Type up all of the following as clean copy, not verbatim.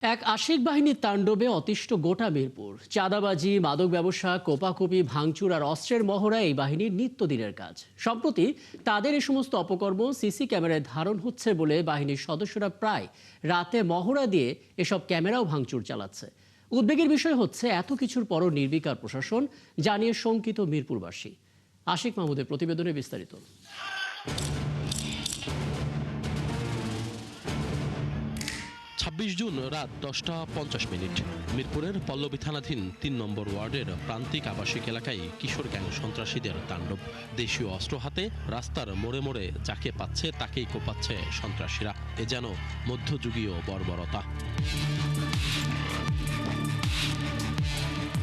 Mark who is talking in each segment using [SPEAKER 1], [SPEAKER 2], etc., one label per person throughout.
[SPEAKER 1] এক আশিক বাহিনীর তাণ্ডবে অতিষ্ঠ গোটা মিরপুর। চাঁদাবাজি, মাদক ব্যবসা, কোপাকুপি, ভাঙচুর আর অস্ত্রের মহড়া এই বাহিনীর নিত্যদিনের কাজ। সম্প্রতি তাদের এই সমস্ত অপকর্ম সিসি ক্যামেরায় ধারণ হচ্ছে বলে বাহিনীর সদস্যরা প্রায় রাতে মহড়া দিয়ে এসব ক্যামেরাও ভাঙচুর চালাচ্ছে। উদ্বেগের বিষয় হচ্ছে এত কিছুর পরও নির্বিকার প্রশাসন, জানিয়ে শঙ্কিত মিরপুরবাসী। আশিক মাহমুদের প্রতিবেদনে বিস্তারিত।
[SPEAKER 2] ২৬ জুন রাত ১০টা ৫০ মিরপুরের পল্লবী থানাধীন ৩ নম্বর ওয়ার্ডের প্রান্তিক আবাসিক এলাকায় কিশোর গ্যাং সন্ত্রাসীদের তাণ্ডব। দেশীয় অস্ত্র হাতে রাস্তার মোড়ে মোড়ে যাকে পাচ্ছে তাকেই কোপাচ্ছে সন্ত্রাসীরা। এ যেন মধ্যযুগীয় বর্বরতা।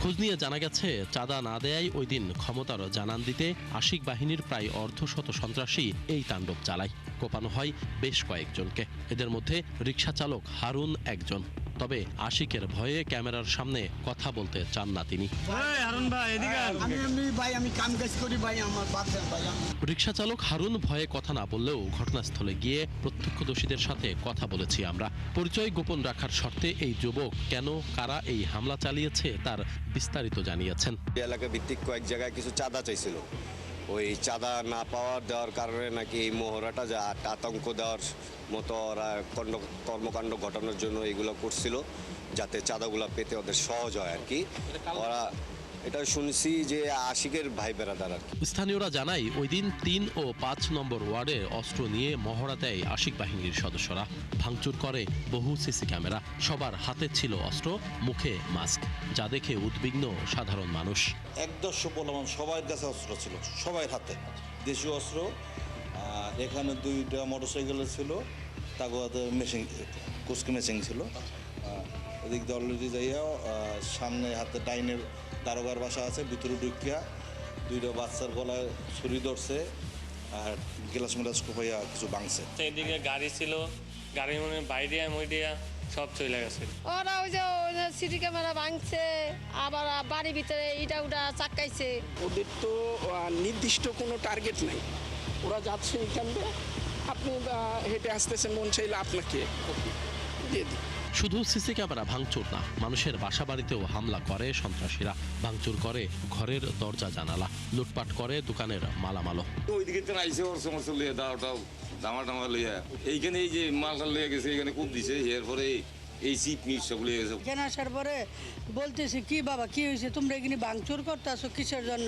[SPEAKER 2] খোঁজ নিয়ে জানা গেছে, চাঁদা না দেয়ায় ওই দিন ক্ষমতার জানান দিতে আশিক বাহিনীর প্রায় অর্ধশত সন্ত্রাসী এই তাণ্ডব চালায়। কোপানো হয় বেশ কয়েকজনকে, এদের মধ্যে রিকশা চালক হারুন একজন। তবে আশিকের ভয়ে ক্যামেরার সামনে কথা বলতে চান না তিনি। রিকশা চালক হারুন ভয়ে কথা না বললেও ঘটনাস্থলে গিয়ে প্রত্যক্ষদর্শীদের সাথে কথা বলেছি আমরা। পরিচয় গোপন রাখার শর্তে এই যুবক কেন, কারা এই হামলা চালিয়েছে তার বিস্তারিত জানিয়েছেন।
[SPEAKER 3] এলাকা ভিত্তিক কয়েক জায়গায় কিছু চাঁদা চাইছিল, ওই চাঁদা না দেওয়ার কারণে নাকি এই মহড়াটা যা আতঙ্ক দেওয়ার মতো ওরা কর্মকাণ্ড ঘটানোর জন্য এগুলো করছিল, যাতে চাঁদাগুলো পেতে ওদের সহজ হয় আর কি। ওরা এটা শুনছি যে আশিকের ভাই বেড়াদার আর কি।
[SPEAKER 2] স্থানীয়রা জানায়, ওই দিন ৩ ও ৫ নম্বর ওয়ার্ডে অস্ত্র নিয়ে মহড়া দেয় আশিক বাহিনীর সদস্যরা। ভাঙচুর করে বহু সিসি ক্যামেরা। সবার হাতে ছিল অস্ত্র, মুখে মাস্ক, যা দেখে উদ্বিগ্ন সাধারণ মানুষ।
[SPEAKER 4] ১-১০০ পোলাপান সবার কাছে অস্ত্র ছিল, সবাই হাতে দেশীয় অস্ত্র। এখানে 2টা মোটরসাইকেল ছিল, তাকে হাতে মেশিন, কুস্কি মেশিন ছিল। এদিক দিয়ে অলরেডি যাইয়াও সামনে হাতে ডাইনের দারোগার বাসা আছে, ভিতরে ঢুকিয়া 2টা বাচ্চার গলায় ছুরি ধরছে আর গ্লাস মেলাস কোপাইয়া কিছু ভাঙছে।
[SPEAKER 5] এদিকে গাড়ি ছিল, গাড়ির মনে বাইরিয়া মইডিয়া সব চলে গেছে।
[SPEAKER 6] ওরা ওই যে সিসি ক্যামেরা ভাঙছে, আবার বাড়ির ভিতরে ইটা উটা চাকাইছে।
[SPEAKER 7] ওদের তো নির্দিষ্ট কোনো টার্গেট নাই, ওরা যাচ্ছে এখান থেকে, আপনি হেঁটে আসতেছেন, মন চাইলে আপনাকে দিয়ে দিই।
[SPEAKER 2] শুধু সিসি ক্যামেরা ভাঙচুর না, মানুষের বাসা বাড়িতেও হামলা করে সন্ত্রাসীরা। ভাঙচুর করে ঘরের দরজা জানালা, লুটপাট করে দোকানের মালামাল।
[SPEAKER 8] ওইদিকে তো আইসে ওর সমস্যা লিয়ে দাওটাও দামা টামা লইয়া এইখানে এই যে মালটা লিয়ে গেছে, এখানে কূপ দিছে, এরপরে এই সিট মিট সব লিয়ে গেছে।
[SPEAKER 9] এখানে আসার পরে বলতেছি, কি বাবা কি হয়েছে, তোমরা এখানে ভাঙচুর করতে আসো কিসের জন্য?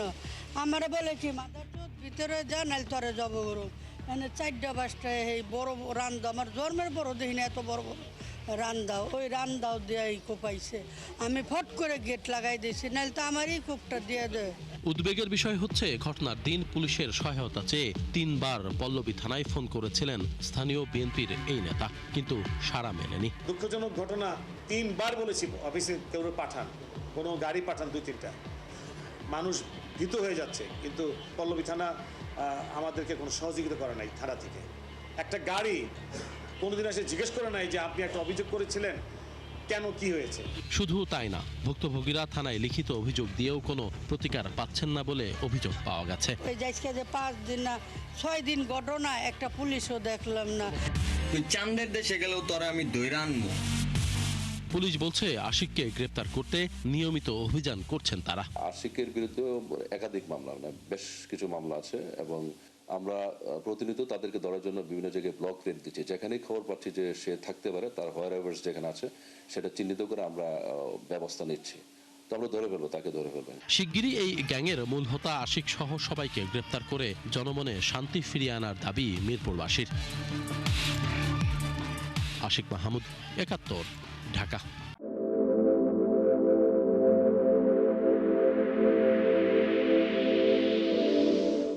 [SPEAKER 9] আমারা বলে কি মাদার চোদ ভিতরে যা, নাইল তরে জব করো। মানে 4টা-5টা এই বড় রান্দা, আমার জন্মের বড় দেখিনি এত বড় বড় রান্দাও, ওই রান্দাও দিয়ে কোপাইছে। আমি ফট করে গেট লাগাই দিয়েছি, নাহলে তো আমারই কোপটা দিয়ে দেয়।
[SPEAKER 2] উদ্বেগের বিষয় হচ্ছে, ঘটনার দিন পুলিশের সহায়তা চেয়ে 3 বার পল্লবী থানায় ফোন করেছিলেন স্থানীয় বিএনপির এই নেতা, কিন্তু সাড়া মেলেনি।
[SPEAKER 10] দুঃখজনক ঘটনা, 3 বার বলেছি অফিসে কেউ পাঠান, কোনো গাড়ি পাঠান, 2-3টা। মানুষ ভীত হয়ে যাচ্ছে, কিন্তু পল্লবী থানা আমাদেরকে কোনো সহযোগিতা করে নাই। থানা থেকে একটা গাড়ি কোনোদিন এসে জিজ্ঞেস করে নাই যে আপনি একটা অভিযোগ করেছিলেন, কেন, কি হয়েছে।
[SPEAKER 2] শুধু তাই না, ভুক্তভোগীরা থানায় লিখিত অভিযোগ দিয়েও কোনো প্রতিকার পাচ্ছেন না বলে অভিযোগ পাওয়া গেছে।
[SPEAKER 9] যে 5 দিন না 6 দিন ঘটনা, একটা পুলিশও দেখলাম না।
[SPEAKER 11] তুই চান্দের দেশে গেলেও তোরা আমি দইরা আনবো।
[SPEAKER 2] পুলিশ বলছে, আশিককে গ্রেপ্তার করতে নিয়মিত অভিযান করছেন তারা।
[SPEAKER 12] আশিকের বিরুদ্ধে একাধিক মামলা, বেশ কিছু মামলা আছে, এবং আমরা প্রতিনিয়ত তাদেরকে ধরার জন্য বিভিন্ন জায়গায় ব্লক রেড দিচ্ছি। যেখানেই খবর পাচ্ছি যে সে থাকতে পারে, তার হোয়ার এভার্স যেখানে আছে সেটা চিহ্নিত করে আমরা ব্যবস্থা নিচ্ছি। তো আমরা ধরে ফেলবো, তাকে ধরে ফেলবেন।
[SPEAKER 2] শিগগিরই এই গ্যাংয়ের মূল হোতা আশিক সহ সবাইকে গ্রেপ্তার করে জনমনে শান্তি ফিরিয়ে আনার দাবি মিরপুরবাসীর। আশিক মাহমুদ, ৭১, ঢাকা।